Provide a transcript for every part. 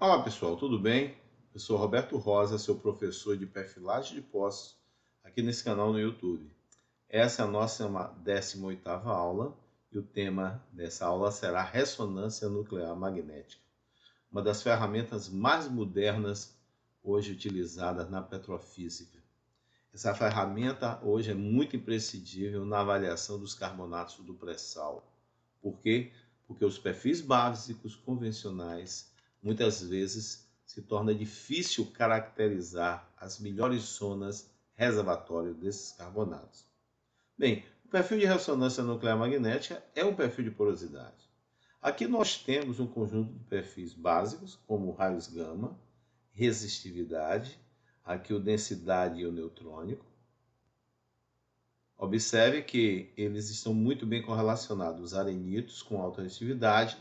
Olá pessoal, tudo bem? Eu sou Roberto Rosa, seu professor de perfilagem de poços aqui nesse canal no YouTube. Essa é a nossa 18ª aula e o tema dessa aula será ressonância nuclear magnética, uma das ferramentas mais modernas hoje utilizadas na petrofísica. Essa ferramenta hoje é muito imprescindível na avaliação dos carbonatos do pré-sal. Por quê? Porque os perfis básicos convencionais muitas vezes se torna difícil caracterizar as melhores zonas reservatórias desses carbonatos. Bem, o perfil de ressonância nuclear magnética é um perfil de porosidade. Aqui nós temos um conjunto de perfis básicos, como raios gama, resistividade, aqui o densidade e o neutrônico. Observe que eles estão muito bem correlacionados. Os arenitos com alta resistividade,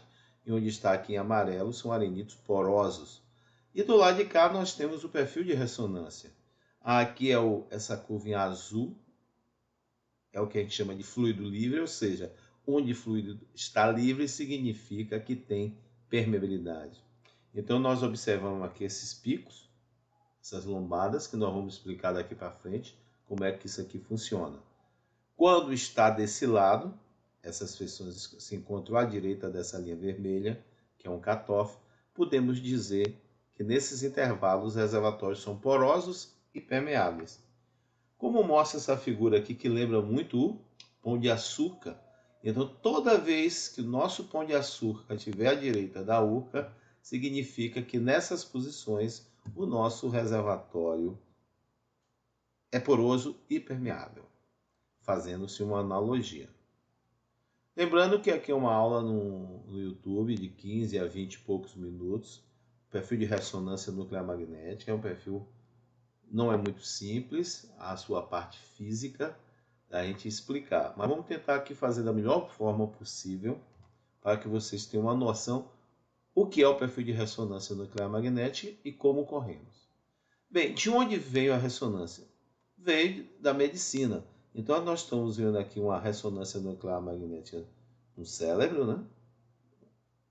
e onde está aqui em amarelo são arenitos porosos. E do lado de cá nós temos o perfil de ressonância. Aqui é essa curva em azul, é o que a gente chama de fluido livre, ou seja, onde o fluido está livre significa que tem permeabilidade. Então nós observamos aqui esses picos, essas lombadas, que nós vamos explicar daqui para frente como é que isso aqui funciona. Quando está desse lado, essas feições se encontram à direita dessa linha vermelha, que é um cutoff, podemos dizer que nesses intervalos os reservatórios são porosos e permeáveis. Como mostra essa figura aqui, que lembra muito o pão de açúcar, então toda vez que o nosso pão de açúcar estiver à direita da urca, significa que nessas posições o nosso reservatório é poroso e permeável, fazendo-se uma analogia. Lembrando que aqui é uma aula no YouTube de 15 a 20 e poucos minutos. O perfil de ressonância nuclear magnética é um perfil, não é muito simples, a sua parte física da gente explicar. Mas vamos tentar aqui fazer da melhor forma possível para que vocês tenham uma noção o que é o perfil de ressonância nuclear magnética e como corremos. Bem, de onde veio a ressonância? Veio da medicina. Então nós estamos vendo aqui uma ressonância nuclear magnética no cérebro, né?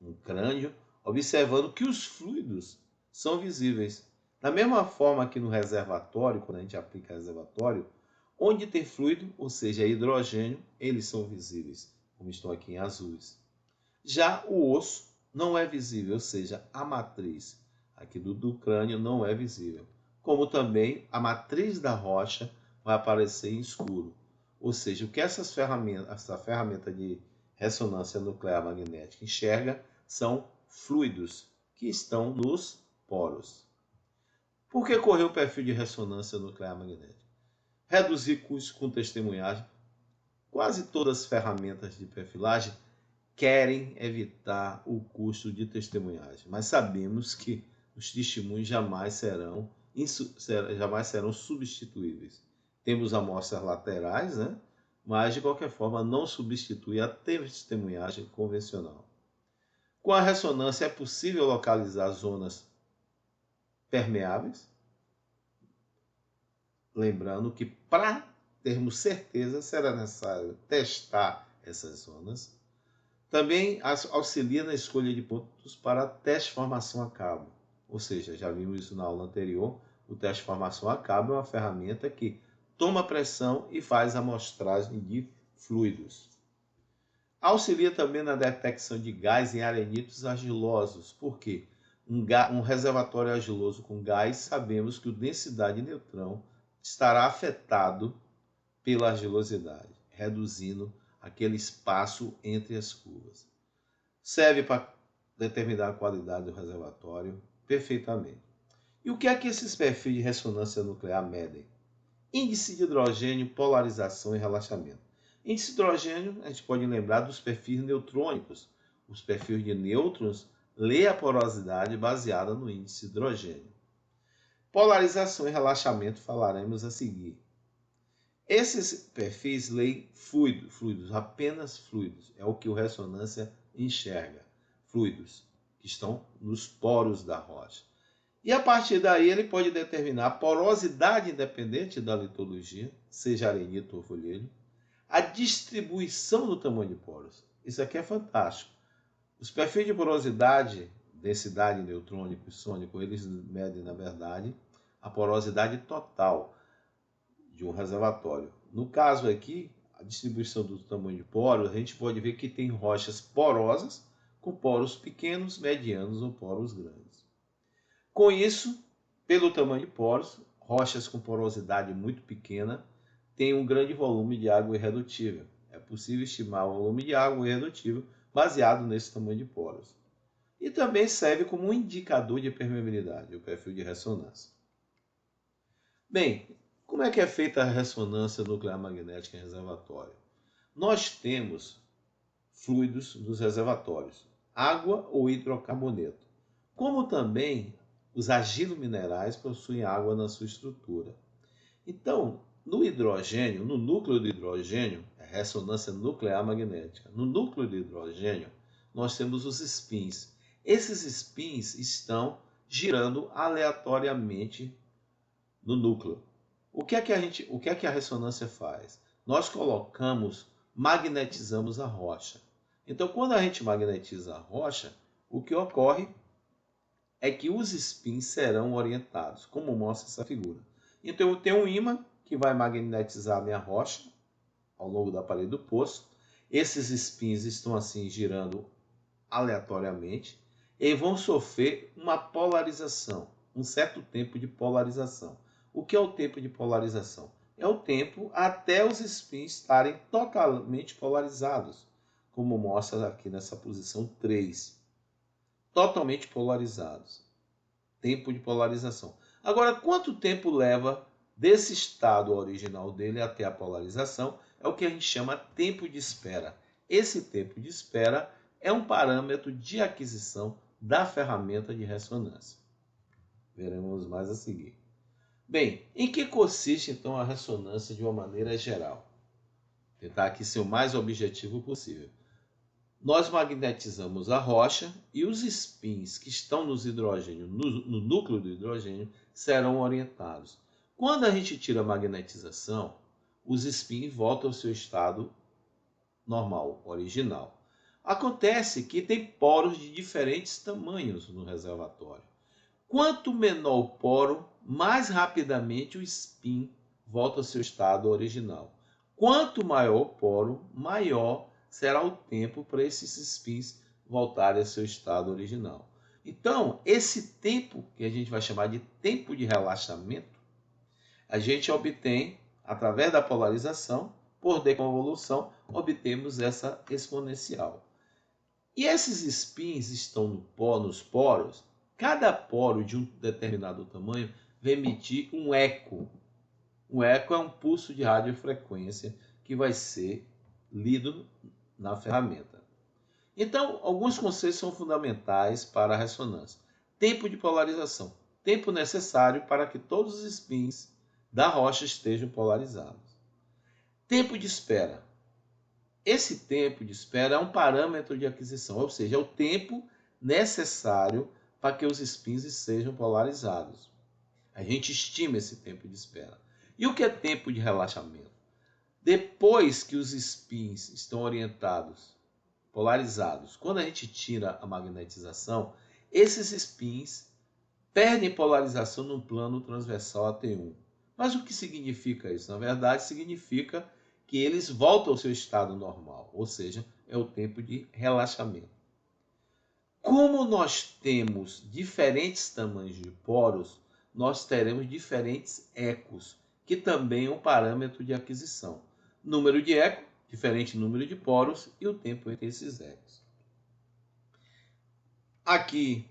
Um crânio, observando que os fluidos são visíveis. Da mesma forma que no reservatório, quando a gente aplica reservatório, onde tem fluido, ou seja, hidrogênio, eles são visíveis, como estão aqui em azuis. Já o osso não é visível, ou seja, a matriz aqui do crânio não é visível. Como também a matriz da rocha vai aparecer em escuro. Ou seja, o que essa ferramenta de ressonância nuclear magnética enxerga são fluidos que estão nos poros. Por que correr o perfil de ressonância nuclear magnética? Reduzir custos com testemunhagem. Quase todas as ferramentas de perfilagem querem evitar o custo de testemunhagem, mas sabemos que os testemunhos jamais serão substituíveis. Temos amostras laterais, né? Mas de qualquer forma não substitui a testemunhagem convencional. Com a ressonância é possível localizar zonas permeáveis, lembrando que para termos certeza será necessário testar essas zonas. Também auxilia na escolha de pontos para teste de formação a cabo. Ou seja, já vimos isso na aula anterior, o teste de formação a cabo é uma ferramenta que toma pressão e faz amostragem de fluidos. Auxilia também na detecção de gás em arenitos argilosos. Por quê? Um reservatório argiloso com gás, sabemos que a densidade de neutrão estará afetado pela argilosidade, reduzindo aquele espaço entre as curvas. Serve para determinar a qualidade do reservatório perfeitamente. E o que é que esses perfis de ressonância nuclear medem? Índice de hidrogênio, polarização e relaxamento. Índice de hidrogênio, a gente pode lembrar dos perfis neutrônicos. Os perfis de nêutrons lê a porosidade baseada no índice de hidrogênio. Polarização e relaxamento falaremos a seguir. Esses perfis leem fluidos, apenas fluidos. É o que o ressonância enxerga. Fluidos que estão nos poros da rocha. E a partir daí ele pode determinar a porosidade independente da litologia, seja arenito ou folheiro, a distribuição do tamanho de poros. Isso aqui é fantástico. Os perfis de porosidade densidade neutrônico e sônico, eles medem, na verdade, a porosidade total de um reservatório. No caso aqui, a distribuição do tamanho de poros, a gente pode ver que tem rochas porosas com poros pequenos, medianos ou poros grandes. Com isso, pelo tamanho de poros, rochas com porosidade muito pequena têm um grande volume de água irredutível. É possível estimar o volume de água irredutível baseado nesse tamanho de poros. E também serve como um indicador de permeabilidade, o perfil de ressonância. Bem, como é que é feita a ressonância nuclear magnética em reservatório? Nós temos fluidos nos reservatórios, água ou hidrocarboneto, como também os argilominerais possuem água na sua estrutura. Então, no hidrogênio, no núcleo do hidrogênio, é ressonância nuclear magnética. No núcleo do hidrogênio, nós temos os spins. Esses spins estão girando aleatoriamente no núcleo. O que é que a ressonância faz? Nós magnetizamos a rocha. Então, quando a gente magnetiza a rocha, o que ocorre é que os spins serão orientados, como mostra essa figura. Então, eu tenho um ímã que vai magnetizar a minha rocha ao longo da parede do poço. Esses spins estão assim girando aleatoriamente e vão sofrer uma polarização, um certo tempo de polarização. O que é o tempo de polarização? É o tempo até os spins estarem totalmente polarizados, como mostra aqui nessa posição 3. Totalmente polarizados. Tempo de polarização. Agora, quanto tempo leva desse estado original dele até a polarização? É o que a gente chama tempo de espera. Esse tempo de espera é um parâmetro de aquisição da ferramenta de ressonância. Veremos mais a seguir. Bem, em que consiste então a ressonância de uma maneira geral? Tentar aqui ser o mais objetivo possível. Nós magnetizamos a rocha e os spins que estão nos hidrogênios, no núcleo do hidrogênio, serão orientados. Quando a gente tira a magnetização, os spins voltam ao seu estado normal, original. Acontece que tem poros de diferentes tamanhos no reservatório. Quanto menor o poro, mais rapidamente o spin volta ao seu estado original. Quanto maior o poro, maior será o tempo para esses spins voltarem ao seu estado original. Então, esse tempo, que a gente vai chamar de tempo de relaxamento, a gente obtém através da polarização, por deconvolução, obtemos essa exponencial. E esses spins estão nos poros. Cada poro de um determinado tamanho vai emitir um eco. Um eco é um pulso de radiofrequência que vai ser lido na ferramenta. Então, alguns conceitos são fundamentais para a ressonância. Tempo de polarização. Tempo necessário para que todos os spins da rocha estejam polarizados. Tempo de espera. Esse tempo de espera é um parâmetro de aquisição, ou seja, é o tempo necessário para que os spins sejam polarizados. A gente estima esse tempo de espera. E o que é tempo de relaxamento? Depois que os spins estão orientados, polarizados, quando a gente tira a magnetização, esses spins perdem polarização no plano transversal AT1. Mas o que significa isso? Na verdade, significa que eles voltam ao seu estado normal, ou seja, é o tempo de relaxamento. Como nós temos diferentes tamanhos de poros, nós teremos diferentes ecos, que também é um parâmetro de aquisição. Número de eco, diferente número de poros e o tempo entre esses ecos. Aqui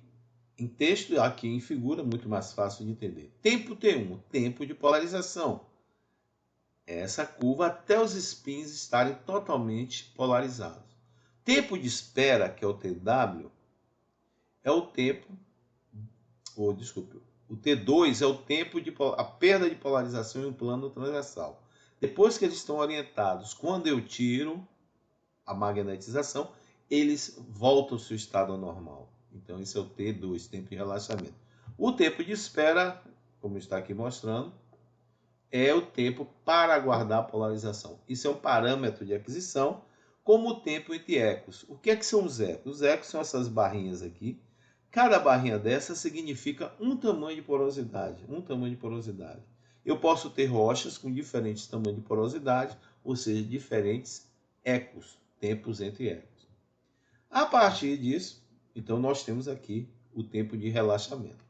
em texto, aqui em figura, muito mais fácil de entender. Tempo T1, tempo de polarização. Essa curva até os spins estarem totalmente polarizados. Tempo de espera, que é o TW, é o tempo, o T2 é o tempo de a perda de polarização em um plano transversal. Depois que eles estão orientados, quando eu tiro a magnetização, eles voltam ao seu estado normal. Então, esse é o T2, tempo de relaxamento. O tempo de espera, como está aqui mostrando, é o tempo para aguardar a polarização. Isso é um parâmetro de aquisição, como o tempo entre ecos. O que é que são os ecos? Os ecos são essas barrinhas aqui. Cada barrinha dessa significa um tamanho de porosidade, um tamanho de porosidade. Eu posso ter rochas com diferentes tamanhos de porosidade, ou seja, diferentes ecos, tempos entre ecos. A partir disso, então nós temos aqui o tempo de relaxamento.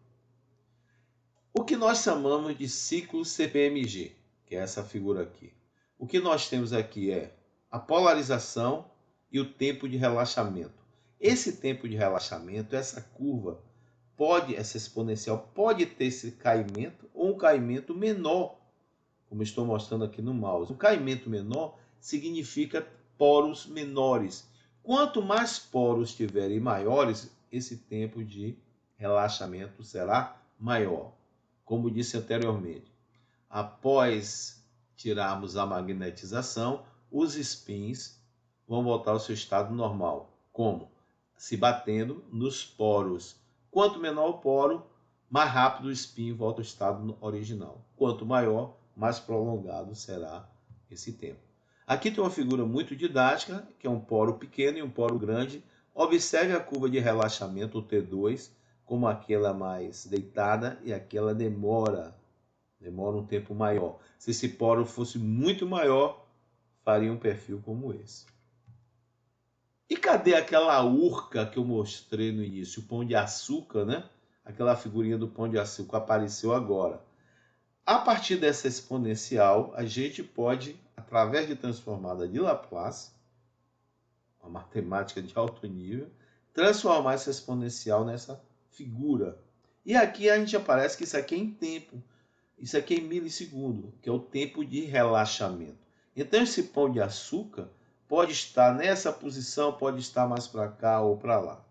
O que nós chamamos de ciclo CPMG, que é essa figura aqui. O que nós temos aqui é a polarização e o tempo de relaxamento. Esse tempo de relaxamento, essa curva, essa exponencial pode ter esse caimento ou um caimento menor, como estou mostrando aqui no mouse. Um caimento menor significa poros menores. Quanto mais poros tiverem maiores, esse tempo de relaxamento será maior. Como disse anteriormente, após tirarmos a magnetização, os spins vão voltar ao seu estado normal. Como? Se batendo nos poros. Quanto menor o poro, mais rápido o spin volta ao estado original. Quanto maior, mais prolongado será esse tempo. Aqui tem uma figura muito didática, que é um poro pequeno e um poro grande. Observe a curva de relaxamento, o T2, como aquela mais deitada e aquela demora um tempo maior. Se esse poro fosse muito maior, faria um perfil como esse. E cadê aquela urca que eu mostrei no início, o pão de açúcar, né? Aquela figurinha do pão de açúcar apareceu agora. A partir dessa exponencial, a gente pode, através de transformada de Laplace, uma matemática de alto nível, transformar essa exponencial nessa figura. E aqui a gente aparece que isso aqui é em tempo. Isso aqui é em milissegundo, que é o tempo de relaxamento. Então esse pão de açúcar pode estar nessa posição, pode estar mais para cá ou para lá.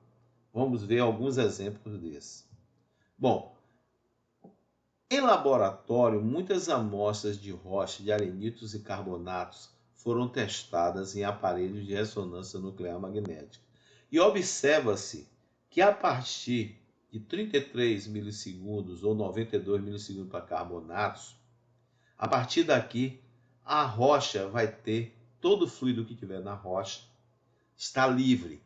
Vamos ver alguns exemplos desses. Bom, em laboratório, muitas amostras de rocha de arenitos e carbonatos foram testadas em aparelhos de ressonância nuclear magnética. E observa-se que a partir de 33 milissegundos ou 92 milissegundos para carbonatos, a partir daqui a rocha vai ter todo o fluido que tiver na rocha está livre.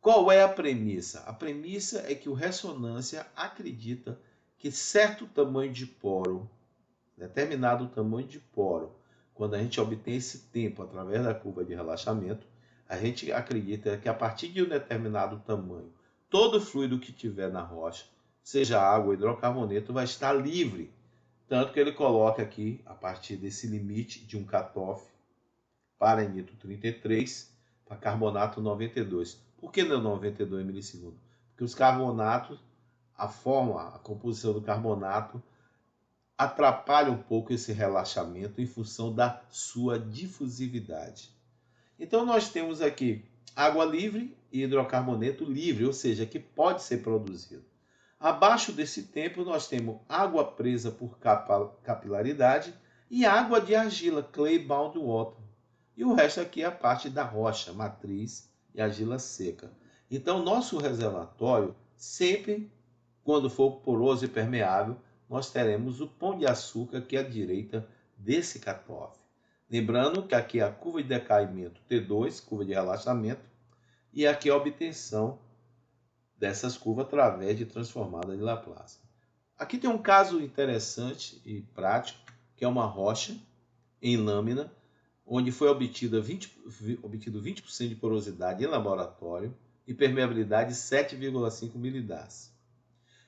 Qual é a premissa? A premissa é que o ressonância acredita que certo tamanho de poro, determinado tamanho de poro, quando a gente obtém esse tempo através da curva de relaxamento, a gente acredita que a partir de um determinado tamanho, todo o fluido que tiver na rocha, seja água ou hidrocarboneto, vai estar livre. Tanto que ele coloca aqui, a partir desse limite de um cutoff para arenito 33, para carbonato 92. Por que não 92 milissegundos? Porque os carbonatos, a composição do carbonato, atrapalha um pouco esse relaxamento em função da sua difusividade. Então nós temos aqui água livre e hidrocarboneto livre, ou seja, que pode ser produzido. Abaixo desse tempo nós temos água presa por capilaridade e água de argila, clay bound water. E o resto aqui é a parte da rocha, matriz e argila seca. Então nosso reservatório, sempre quando for poroso e permeável, nós teremos o pão de açúcar aqui à direita desse cutoff. Lembrando que aqui é a curva de decaimento T2, curva de relaxamento, e aqui é a obtenção dessas curvas através de transformada de Laplace. Aqui tem um caso interessante e prático, que é uma rocha em lâmina, onde foi obtido 20% de porosidade em laboratório e permeabilidade 7,5 milidars.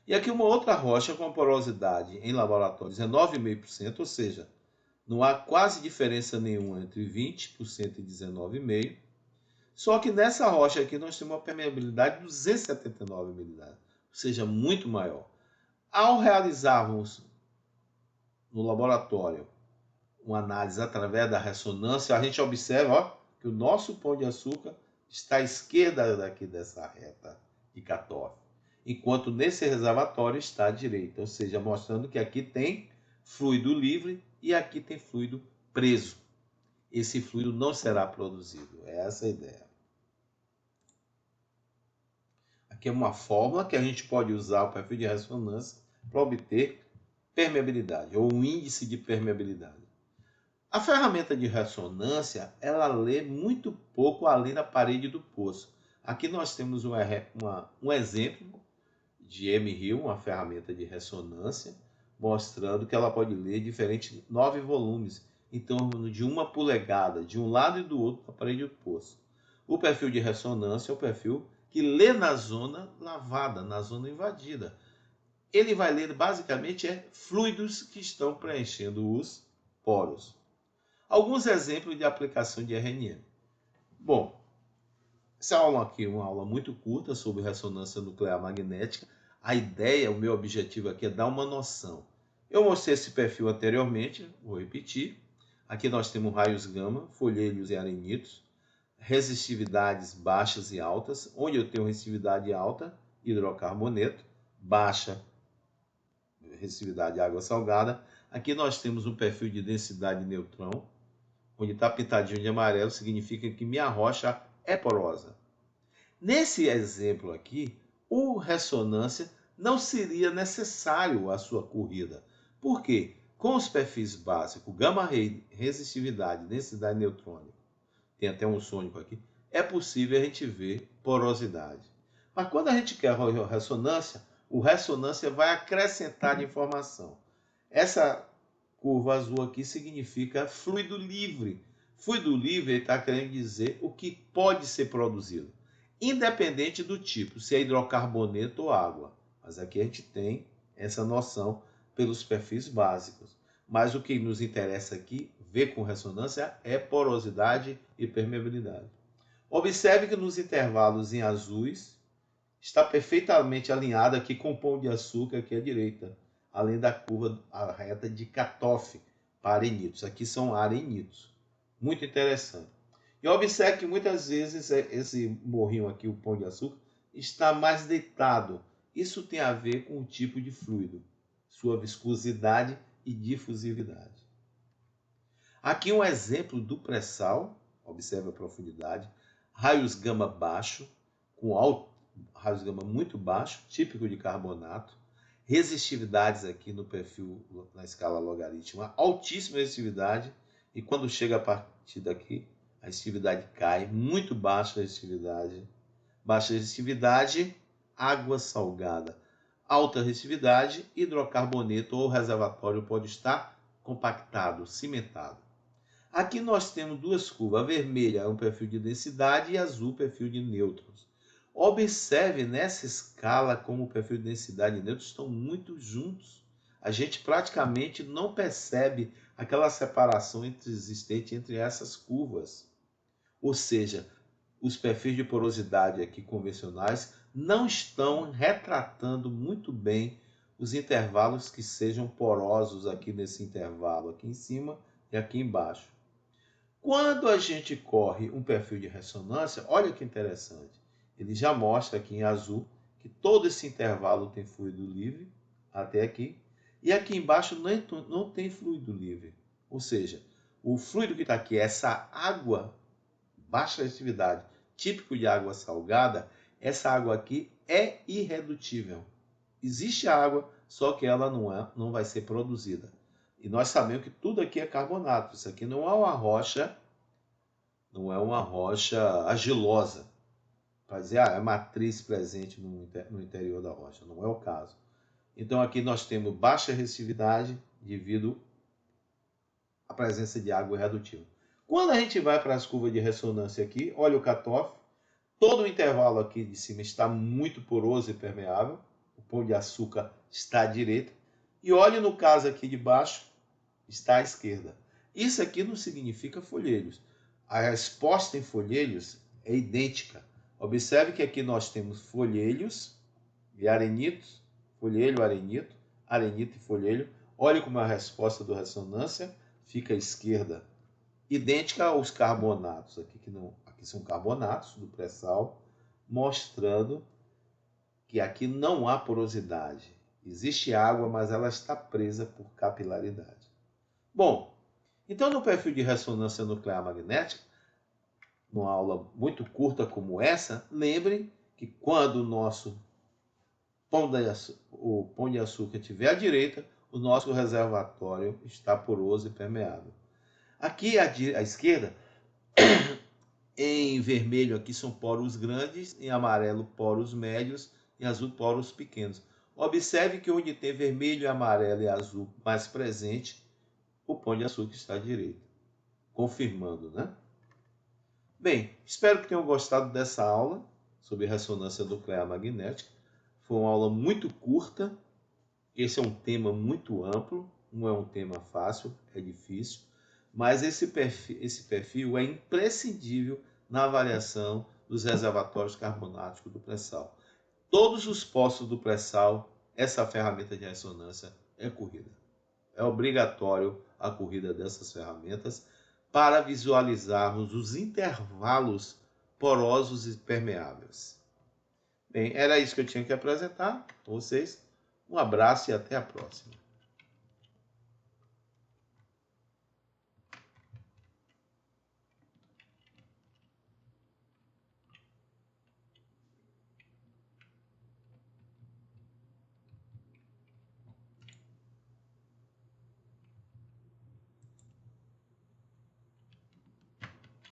E aqui uma outra rocha com porosidade em laboratório 19,5%, ou seja, não há quase diferença nenhuma entre 20% e 19,5%. Só que nessa rocha aqui nós temos uma permeabilidade de 279 milidars, ou seja, muito maior. Ao realizarmos no laboratório uma análise através da ressonância, a gente observa que o nosso pão de açúcar está à esquerda daqui dessa reta de cutoff, enquanto nesse reservatório está à direita, ou seja, mostrando que aqui tem fluido livre e aqui tem fluido preso. Esse fluido não será produzido, é essa a ideia. Aqui é uma fórmula que a gente pode usar o perfil de ressonância para obter permeabilidade, ou um índice de permeabilidade. A ferramenta de ressonância, ela lê muito pouco ali na parede do poço. Aqui nós temos um exemplo de MRIL, uma ferramenta de ressonância, mostrando que ela pode ler diferentes 9 volumes, em torno de 1 polegada, de um lado e do outro do aparelho oposto. O perfil de ressonância é o perfil que lê na zona lavada, na zona invadida. Ele vai ler basicamente fluidos que estão preenchendo os poros. Alguns exemplos de aplicação de RNM. Bom, essa aula aqui é uma aula muito curta sobre ressonância nuclear magnética. A ideia, o meu objetivo aqui é dar uma noção. Eu mostrei esse perfil anteriormente, vou repetir. Aqui nós temos raios gama, folheiros e arenitos, resistividades baixas e altas, onde eu tenho resistividade alta, hidrocarboneto, baixa resistividade água salgada. Aqui nós temos um perfil de densidade de neutrão, onde está pintadinho de amarelo, significa que minha rocha é porosa. Nesse exemplo aqui, o ressonância não seria necessário a sua corrida. Por quê? Com os perfis básicos, gama-ray, resistividade, densidade neutrônica, tem até um sônico aqui, é possível a gente ver porosidade. Mas quando a gente quer ressonância, o ressonância vai acrescentar de informação. Essa curva azul aqui significa fluido livre. Fluido livre está querendo dizer o que pode ser produzido, independente do tipo, se é hidrocarboneto ou água. Mas aqui a gente tem essa noção pelos perfis básicos. Mas o que nos interessa aqui, ver com ressonância, é porosidade e permeabilidade. Observe que nos intervalos em azuis, está perfeitamente alinhado aqui com o pão de açúcar aqui à direita, além da curva a reta de Katoff para arenitos. Aqui são arenitos. Muito interessante. E observe que muitas vezes esse morrinho aqui, o pão de açúcar, está mais deitado. Isso tem a ver com o tipo de fluido, sua viscosidade e difusividade. Aqui um exemplo do pré-sal, observe a profundidade, raios gama baixo, com raios gama muito baixo, típico de carbonato, resistividades aqui no perfil, na escala logarítmica, altíssima resistividade, e quando chega a partir daqui, a resistividade cai, muito baixa resistividade, água salgada, alta resistividade, hidrocarboneto ou reservatório pode estar compactado, cimentado. Aqui nós temos duas curvas, a vermelha é um perfil de densidade e a azul perfil de nêutrons. Observe nessa escala como o perfil de densidade e nêutrons estão muito juntos. A gente praticamente não percebe aquela separação existente entre essas curvas. Ou seja, os perfis de porosidade aqui convencionais não estão retratando muito bem os intervalos que sejam porosos aqui nesse intervalo, aqui em cima e aqui embaixo. Quando a gente corre um perfil de ressonância, olha que interessante, ele já mostra aqui em azul que todo esse intervalo tem fluido livre, até aqui, e aqui embaixo não tem fluido livre. Ou seja, o fluido que está aqui, essa água, baixa resistividade, típico de água salgada, essa água aqui é irredutível. Existe água, só que ela não vai ser produzida. E nós sabemos que tudo aqui é carbonato. Isso aqui não é uma rocha argilosa. Para dizer, é matriz presente no interior da rocha. Não é o caso. Então aqui nós temos baixa resistividade devido à presença de água irredutível. Quando a gente vai para as curvas de ressonância aqui, olha o Katoff. Todo o intervalo aqui de cima está muito poroso e permeável. O pão de açúcar está à direita. E olhe no caso aqui de baixo, está à esquerda. Isso aqui não significa folheiros. A resposta em folheiros é idêntica. Observe que aqui nós temos folheiros e arenitos, folheiro, arenito, arenito e folheiro. Olhe como a resposta do ressonância fica à esquerda, idêntica aos carbonatos. Aqui são carbonatos do pré-sal, mostrando que aqui não há porosidade. Existe água, mas ela está presa por capilaridade. Bom, então no perfil de ressonância nuclear magnética, numa aula muito curta como essa, lembrem que quando o nosso pão de açúcar estiver à direita, o nosso reservatório está poroso e permeável. Aqui à esquerda, em vermelho aqui são poros grandes, em amarelo poros médios, em azul poros pequenos. Observe que onde tem vermelho, amarelo e azul mais presente, o pão de açúcar está à direita. Confirmando, né? Bem, espero que tenham gostado dessa aula sobre ressonância nuclear magnética. Foi uma aula muito curta. Esse é um tema muito amplo, não é um tema fácil, é difícil, mas esse perfil é imprescindível na avaliação dos reservatórios carbonáticos do pré-sal. Todos os postos do pré-sal, essa ferramenta de ressonância é corrida. É obrigatório a corrida dessas ferramentas para visualizarmos os intervalos porosos e permeáveis. Bem, era isso que eu tinha que apresentar para vocês. Um abraço e até a próxima.